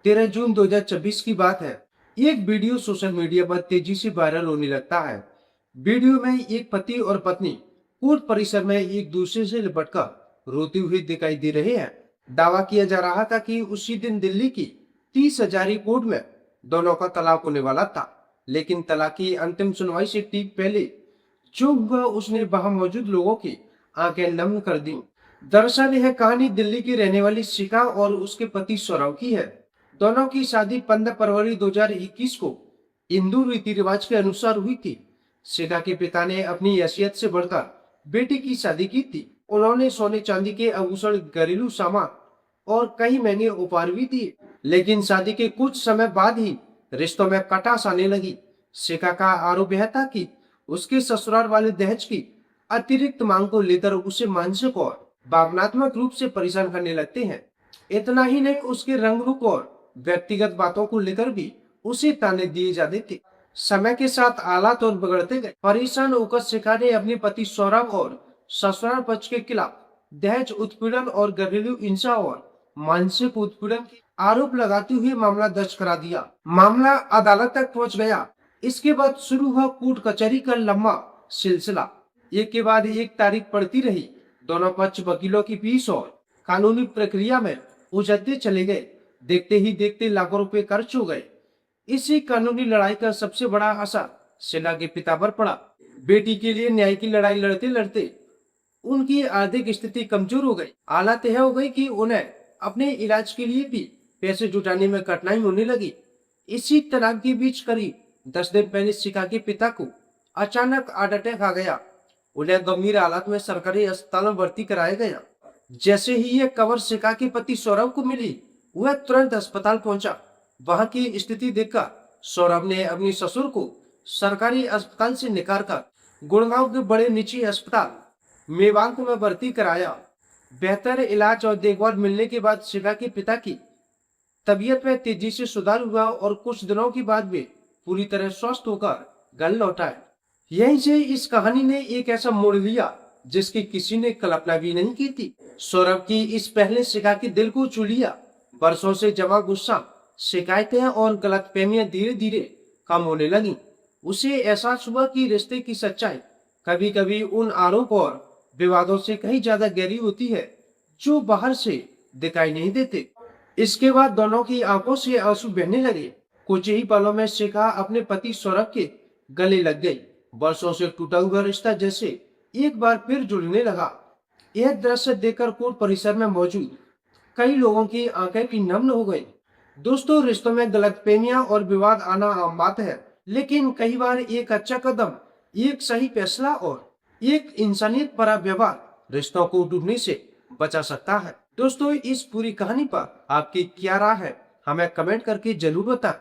13 जून 2024 की बात है। एक वीडियो सोशल मीडिया पर तेजी से वायरल होने लगता है। वीडियो में एक पति और पत्नी कोर्ट परिसर में एक दूसरे से लिपटकर रोते हुए दिखाई दे रहे हैं। दावा किया जा रहा था कि उसी दिन दिल्ली की 30 हजारी कोर्ट में दोनों का तलाक होने वाला था, लेकिन तलाक की अंतिम सुनवाई से ठीक पहले जो हुआ उसने वहां मौजूद लोगों की आंखें नम कर दी। दरअसल यह कहानी दिल्ली की रहने वाली शिखा और उसके पति सौरव की है। दोनों की शादी 15 फरवरी 2021 को हिंदू रीति रिवाज के अनुसार हुई थी। शिखा के पिता ने अपनी हैसियत से बढ़कर बेटी की शादी की थी। उन्होंने सोने चांदी के आभूषण, घरेलू सामान और कई महंगे उपहार भी दिए, लेकिन शादी के कुछ समय बाद ही रिश्तों में कटास आने लगी। शिखा का आरोप यह था कि उसके ससुराल वाले दहेज की अतिरिक्त मांग को लेकर उसे मानसिक और भावनात्मक रूप से परेशान करने लगते हैं। इतना ही नहीं, उसके रंग रूप और व्यक्तिगत बातों को लेकर भी उसे ताने दिए जाते थे। समय के साथ हालात और बिगड़ते गए। परेशान होकर शिखा ने अपने पति सौरभ और ससुराल पक्ष के खिलाफ दहेज उत्पीड़न और घरेलू हिंसा और मानसिक उत्पीड़न के आरोप लगाते हुए मामला दर्ज करा दिया। मामला अदालत तक पहुंच गया। इसके बाद शुरू हुआ कोर्ट कचहरी का लंबा सिलसिला। एक के बाद एक तारीख पड़ती रही। दोनों पक्ष वकीलों की फीस और कानूनी प्रक्रिया में उलझते चले गए। देखते ही देखते लाखों रुपए खर्च हो गए। इसी कानूनी लड़ाई का सबसे बड़ा असर शिला के पिता पर पड़ा। बेटी के लिए न्याय की लड़ाई लड़ते लड़ते उनकी आर्थिक स्थिति कमजोर हो गई। हालत यह हो गई कि उन्हें अपने इलाज के लिए भी पैसे जुटाने में कठिनाई होने लगी। इसी तनाव के बीच करीब 10 दिन पहले शिखा के पिता को अचानक हार्ट अटैक आ गया। उन्हें गंभीर हालत में सरकारी अस्पताल में भर्ती कराया गया। जैसे ही ये खबर शिखा के पति सौरभ को मिली, वह तुरंत अस्पताल पहुंचा। वहां की स्थिति देखकर सौरभ ने अपने ससुर को सरकारी अस्पताल से निकाल कर गुड़गांव के बड़े निजी अस्पताल मेवांक में भर्ती कराया। बेहतर इलाज और देखभाल मिलने के बाद शिखा के पिता की तबीयत में तेजी से सुधार हुआ और कुछ दिनों के बाद वे पूरी तरह स्वस्थ होकर घर लौट आए। यहीं से इस कहानी ने एक ऐसा मोड़ लिया जिसकी किसी ने कल्पना भी नहीं की थी। सौरभ की इस पहले शिखा के दिल को छू लिया। वर्षों से जमा गुस्सा, शिकायतें और गलतफहमियां धीरे धीरे कम होने लगी। उसे एहसास हुआ कि रिश्ते की सच्चाई कभी कभी उन आरोप और विवादों से कहीं ज्यादा गहरी होती है जो बाहर से दिखाई नहीं देते। इसके बाद दोनों की आंखों से आंसू बहने लगे। कुछ ही पलों में शिखा अपने पति सौरभ के गले लग गई। वर्षों से टूटा हुआ रिश्ता जैसे एक बार फिर जुड़ने लगा। यह दृश्य देखकर कोर्ट परिसर में मौजूद कई लोगों की आंखें भी नम हो गई। दोस्तों, रिश्तों में गलतफहमियां और विवाद आना आम बात है, लेकिन कई बार एक अच्छा कदम, एक सही फैसला और एक इंसानियत भरा व्यवहार रिश्तों को डूबने से बचा सकता है। दोस्तों, इस पूरी कहानी पर आपकी क्या राय है, हमें कमेंट करके जरूर बताएं।